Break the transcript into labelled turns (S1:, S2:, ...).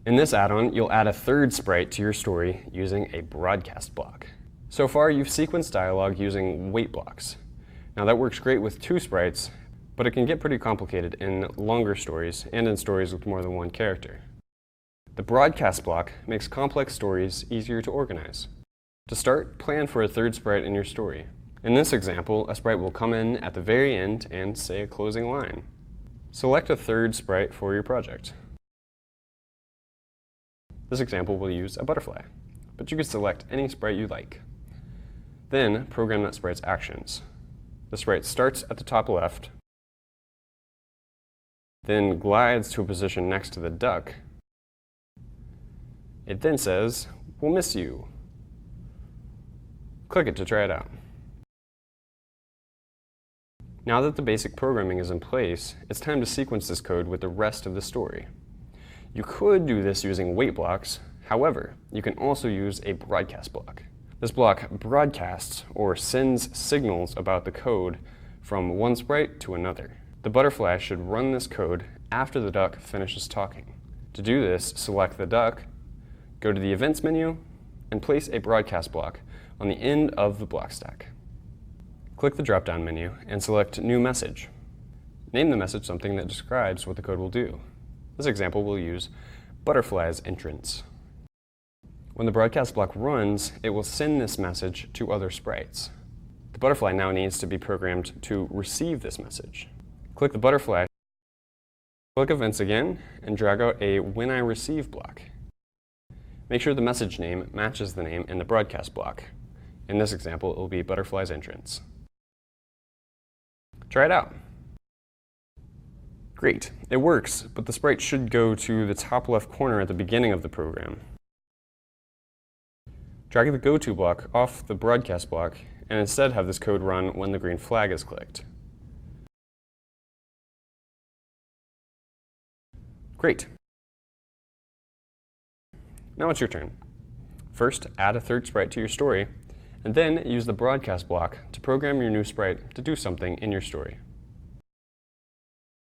S1: In this add-on, you'll add a third sprite to your story using a broadcast block. So far, you've sequenced dialogue using wait blocks. Now that works great with 2 sprites, but it can get pretty complicated in longer stories and in stories with more than one character. The broadcast block makes complex stories easier to organize. To start, plan for a third sprite in your story. In this example, a sprite will come in at the very end and say a closing line. Select a third sprite for your project. This example will use a butterfly, but you can select any sprite you like. Then program that sprite's actions. The sprite starts at the top left, then glides to a position next to the duck. It then says, "We'll miss you." Click it to try it out. Now that the basic programming is in place, it's time to sequence this code with the rest of the story. You could do this using wait blocks. However, you can also use a broadcast block. This block broadcasts or sends signals about the code from one sprite to another. The butterfly should run this code after the duck finishes talking. To do this, select the duck, go to the Events menu, and place a broadcast block on the end of the block stack. Click the drop-down menu and select New Message. Name the message something that describes what the code will do. This example will use Butterfly's entrance. When the broadcast block runs, it will send this message to other sprites. The butterfly now needs to be programmed to receive this message. Click the butterfly, click Events again, and drag out a When I Receive block. Make sure the message name matches the name in the broadcast block. In this example, it will be Butterfly's entrance. Try it out. Great, it works, but the sprite should go to the top left corner at the beginning of the program. Drag the GoTo block off the broadcast block and instead have this code run when the green flag is clicked. Great. Now it's your turn. First, add a third sprite to your story, and then use the broadcast block to program your new sprite to do something in your story.